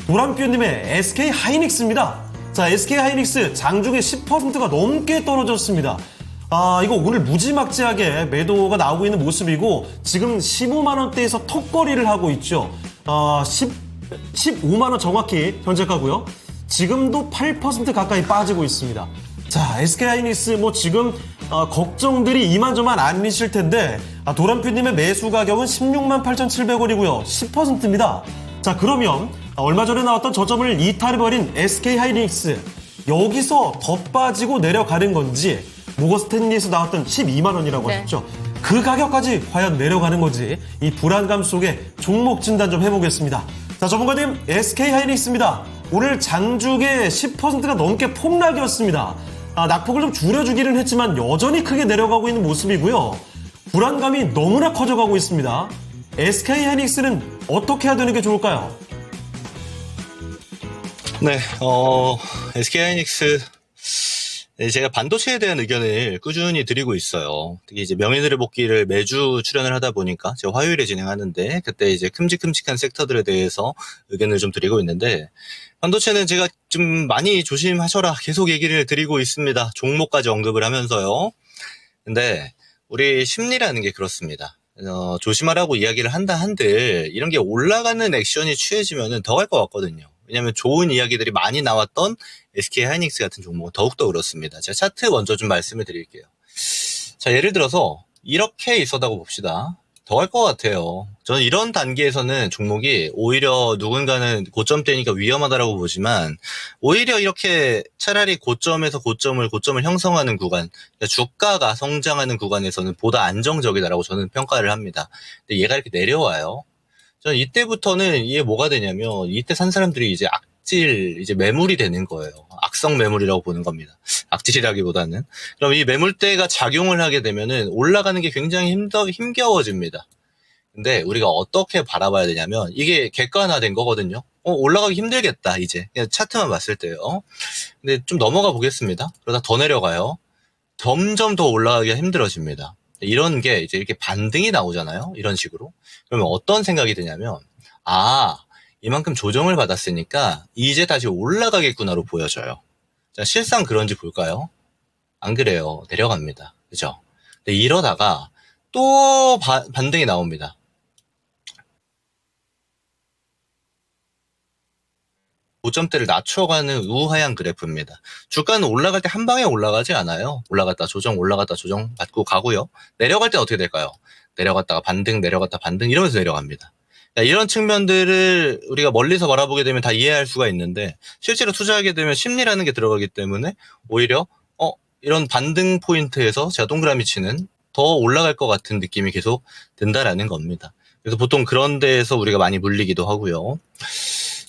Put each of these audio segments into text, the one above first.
노란표님의 SK 하이닉스입니다. 자, SK 하이닉스 장중에 10%가 넘게 떨어졌습니다. 이거 오늘 무지막지하게 매도가 나오고 있는 모습이고 지금 15만 원대에서 턱걸이를 하고 있죠. 15만 원 정확히 현재가고요. 지금도 8% 가까이 빠지고 있습니다. 자, SK 하이닉스 지금 걱정들이 이만저만 아니실 텐데 도란표님의 매수 가격은 16만 8,700원이고요. 10%입니다. 자, 그러면 얼마 전에 나왔던 저점을 이탈해버린 SK 하이닉스 여기서 더 빠지고 내려가는 건지 모거스탠리에서 나왔던 12만 원이라고 하셨죠. 그 가격까지 과연 내려가는 건지 이 불안감 속에 종목 진단 좀 해보겠습니다. 자, 전문가님 SK 하이닉스입니다. 오늘 장중에 10%가 넘게 폭락이었습니다. 낙폭을 좀 줄여주기는 했지만 여전히 크게 내려가고 있는 모습이고요. 불안감이 너무나 커져가고 있습니다. SK 하이닉스는 어떻게 해야 되는 게 좋을까요? 네, SK 하이닉스 제가 반도체에 대한 의견을 꾸준히 드리고 있어요. 특히 이제 명예들의 복귀를 매주 출연을 하다 보니까 제가 화요일에 진행하는데 그때 이제 큼직큼직한 섹터들에 대해서 의견을 좀 드리고 있는데 반도체는 제가 좀 많이 조심하셔라 계속 얘기를 드리고 있습니다. 종목까지 언급을 하면서요. 근데 우리 심리라는 게 그렇습니다. 조심하라고 이야기를 한다 한들 이런 게 올라가는 액션이 취해지면은 더 갈 것 같거든요. 왜냐하면 좋은 이야기들이 많이 나왔던 SK 하이닉스 같은 종목은 더욱더 그렇습니다. 제가 차트 먼저 좀 말씀을 드릴게요. 자, 예를 들어서 이렇게 있었다고 봅시다. 더 갈 것 같아요. 저는 이런 단계에서는 종목이 오히려 누군가는 고점대니까 위험하다라고 보지만 오히려 이렇게 차라리 고점에서 고점을 형성하는 구간, 그러니까 주가가 성장하는 구간에서는 보다 안정적이다라고 저는 평가를 합니다. 근데 얘가 이렇게 내려와요. 저는 이때부터는 이게 뭐가 되냐면 이때 산 사람들이 이제 이제 매물이 되는 거예요. 악성 매물이라고 보는 겁니다. 악질이라기보다는. 그럼 이 매물대가 작용을 하게 되면은 올라가는 게 굉장히 힘겨워집니다. 근데 우리가 어떻게 바라봐야 되냐면 이게 객관화된 거거든요. 올라가기 힘들겠다 이제 그냥 차트만 봤을 때요. 근데 좀 넘어가 보겠습니다. 그러다 더 내려가요. 점점 더 올라가기가 힘들어집니다. 이런 게 이제 이렇게 반등이 나오잖아요. 이런 식으로. 그러면 어떤 생각이 드냐면 이만큼 조정을 받았으니까 이제 다시 올라가겠구나로 보여져요. 자, 실상 그런지 볼까요? 안 그래요. 내려갑니다. 그죠? 근데 이러다가 또 반등이 나옵니다. 고점대를 낮춰가는 우하향 그래프입니다. 주가는 올라갈 때 한 방에 올라가지 않아요. 올라갔다 조정 받고 가고요. 내려갈 때 어떻게 될까요? 내려갔다가 반등, 내려갔다 반등 이러면서 내려갑니다. 이런 측면들을 우리가 멀리서 바라보게 되면 다 이해할 수가 있는데 실제로 투자하게 되면 심리라는 게 들어가기 때문에 오히려 이런 반등 포인트에서 제가 동그라미 치는 더 올라갈 것 같은 느낌이 계속 든다라는 겁니다. 그래서 보통 그런 데에서 우리가 많이 물리기도 하고요.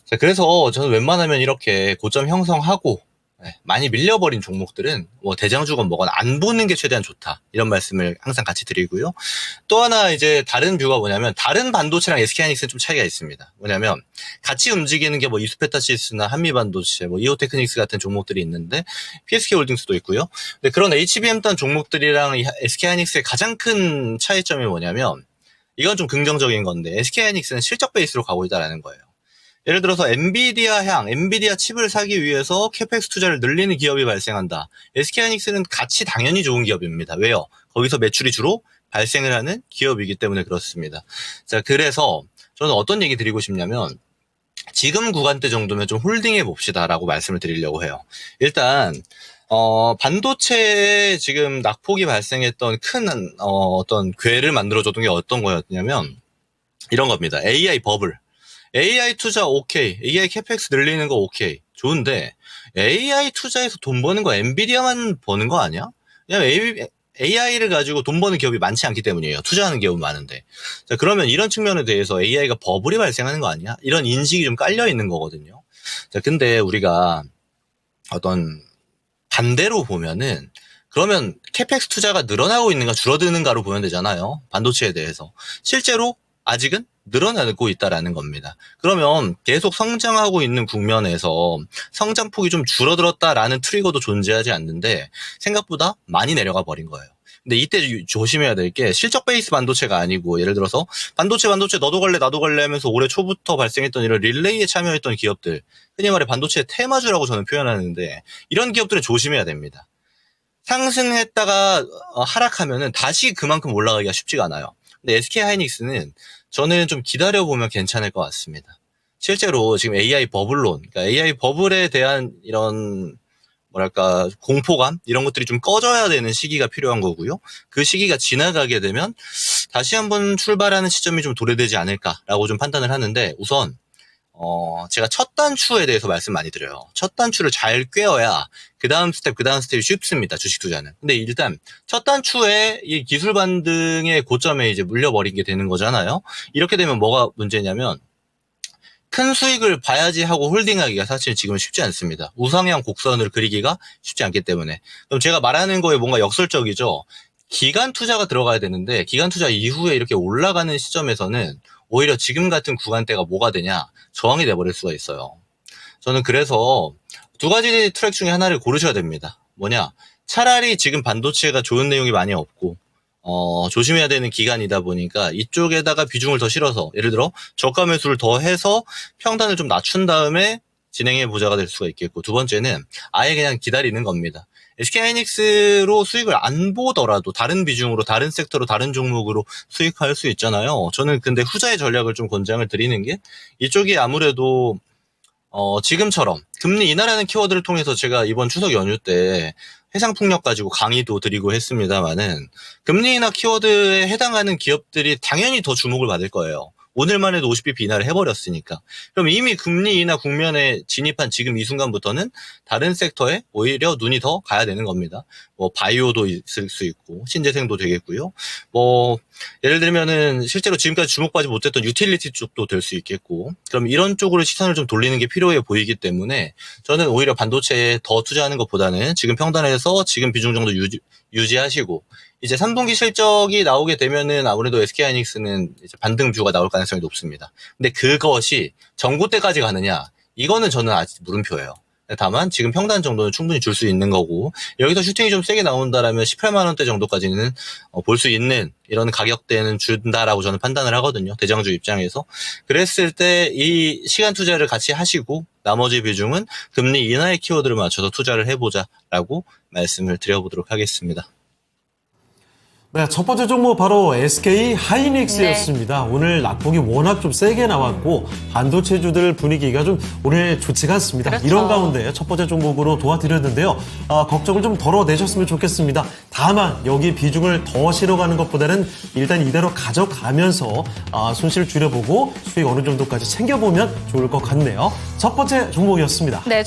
자, 그래서 저는 웬만하면 이렇게 고점 형성하고 많이 밀려버린 종목들은 대장주건 뭐건 안 보는 게 최대한 좋다 이런 말씀을 항상 같이 드리고요. 또 하나 이제 다른 뷰가 뭐냐면 다른 반도체랑 SK하이닉스는 좀 차이가 있습니다. 뭐냐면 같이 움직이는 게 이스페타시스나 한미반도체, 이오테크닉스 같은 종목들이 있는데 PSK홀딩스도 있고요. 근데 그런 HBM 단 종목들이랑 SK하이닉스의 가장 큰 차이점이 뭐냐면 이건 좀 긍정적인 건데 SK하이닉스는 실적 베이스로 가고 있다는 거예요. 예를 들어서 엔비디아 칩을 사기 위해서 캐펙스 투자를 늘리는 기업이 발생한다. SK하이닉스는 같이 당연히 좋은 기업입니다. 왜요? 거기서 매출이 주로 발생을 하는 기업이기 때문에 그렇습니다. 자, 그래서 저는 어떤 얘기 드리고 싶냐면 지금 구간대 정도면 좀 홀딩해 봅시다라고 말씀을 드리려고 해요. 일단 반도체에 지금 낙폭이 발생했던 큰 어떤 궤를 만들어줬던 게 어떤 거였냐면 이런 겁니다. AI 버블. AI 투자 오케이. AI 캐펙스 늘리는 거 오케이. 좋은데 AI 투자에서 돈 버는 거 엔비디아만 버는 거 아니야? 그냥 AI를 가지고 돈 버는 기업이 많지 않기 때문이에요. 투자하는 기업은 많은데. 자, 그러면 이런 측면에 대해서 AI가 버블이 발생하는 거 아니야? 이런 인식이 좀 깔려 있는 거거든요. 자, 근데 우리가 어떤 반대로 보면은 그러면 캐펙스 투자가 늘어나고 있는가 줄어드는가로 보면 되잖아요. 반도체에 대해서. 실제로 아직은 늘어나고 있다라는 겁니다. 그러면 계속 성장하고 있는 국면에서 성장폭이 좀 줄어들었다라는 트리거도 존재하지 않는데 생각보다 많이 내려가 버린 거예요. 근데 이때 조심해야 될 게 실적 베이스 반도체가 아니고 예를 들어서 반도체 너도 갈래 나도 갈래 하면서 올해 초부터 발생했던 이런 릴레이에 참여했던 기업들, 흔히 말해 반도체 테마주라고 저는 표현하는데 이런 기업들은 조심해야 됩니다. 상승했다가 하락하면은 다시 그만큼 올라가기가 쉽지가 않아요. 근데 SK하이닉스는 저는 좀 기다려보면 괜찮을 것 같습니다. 실제로 지금 AI 버블론, 그러니까 AI 버블에 대한 이런 뭐랄까 공포감 이런 것들이 좀 꺼져야 되는 시기가 필요한 거고요. 그 시기가 지나가게 되면 다시 한번 출발하는 시점이 좀 도래되지 않을까라고 좀 판단을 하는데, 우선 제가 첫 단추에 대해서 말씀 많이 드려요. 첫 단추를 잘 꿰어야 그 다음 스텝이 쉽습니다. 주식 투자는. 근데 일단 첫 단추에 이 기술 반등의 고점에 이제 물려버린 게 되는 거잖아요. 이렇게 되면 뭐가 문제냐면 큰 수익을 봐야지 하고 홀딩하기가 사실 지금 쉽지 않습니다. 우상향 곡선을 그리기가 쉽지 않기 때문에. 그럼 제가 말하는 거에 뭔가 역설적이죠. 기간 투자가 들어가야 되는데 기간 투자 이후에 이렇게 올라가는 시점에서는 오히려 지금 같은 구간대가 뭐가 되냐? 저항이 돼버릴 수가 있어요. 저는 그래서 두 가지 트랙 중에 하나를 고르셔야 됩니다. 뭐냐? 차라리 지금 반도체가 좋은 내용이 많이 없고 조심해야 되는 기간이다 보니까 이쪽에다가 비중을 더 실어서 예를 들어 저가 매수를 더 해서 평단을 좀 낮춘 다음에 진행해 보자가 될 수가 있겠고, 두 번째는 아예 그냥 기다리는 겁니다. SK하이닉스로 수익을 안 보더라도 다른 비중으로 다른 섹터로 다른 종목으로 수익할 수 있잖아요. 저는 근데 후자의 전략을 좀 권장을 드리는 게, 이쪽이 아무래도 지금처럼 금리 인하라는 키워드를 통해서 제가 이번 추석 연휴 때 해상풍력 가지고 강의도 드리고 했습니다만은, 금리 인하 키워드에 해당하는 기업들이 당연히 더 주목을 받을 거예요. 오늘만 해도 50bp 인하를 해버렸으니까. 그럼 이미 금리 인하 국면에 진입한 지금 이 순간부터는 다른 섹터에 오히려 눈이 더 가야 되는 겁니다. 뭐 바이오도 있을 수 있고 신재생도 되겠고요. 뭐 예를 들면은 실제로 지금까지 주목받지 못했던 유틸리티 쪽도 될 수 있겠고, 그럼 이런 쪽으로 시선을 좀 돌리는 게 필요해 보이기 때문에 저는 오히려 반도체에 더 투자하는 것보다는 지금 평단에서 지금 비중 정도 유지하시고, 이제 3분기 실적이 나오게 되면은 아무래도 SK하이닉스는 이제 반등 뷰가 나올 가능성이 높습니다. 근데 그것이 전고 때까지 가느냐? 이거는 저는 아직 물음표예요. 다만 지금 평단 정도는 충분히 줄 수 있는 거고, 여기서 슈팅이 좀 세게 나온다라면 18만 원대 정도까지는 볼 수 있는 이런 가격대는 준다라고 저는 판단을 하거든요. 대장주 입장에서. 그랬을 때 이 시간 투자를 같이 하시고 나머지 비중은 금리 인하의 키워드를 맞춰서 투자를 해보자라고 말씀을 드려보도록 하겠습니다. 네, 첫 번째 종목 바로 SK하이닉스였습니다. 오늘 낙폭이 워낙 좀 세게 나왔고 반도체주들 분위기가 좀 오늘 좋지가 않습니다. 그렇죠. 이런 가운데 첫 번째 종목으로 도와드렸는데요. 걱정을 좀 덜어내셨으면 좋겠습니다. 다만 여기 비중을 더 실어가는 것보다는 일단 이대로 가져가면서 손실을 줄여보고 수익 어느 정도까지 챙겨보면 좋을 것 같네요. 첫 번째 종목이었습니다. 네.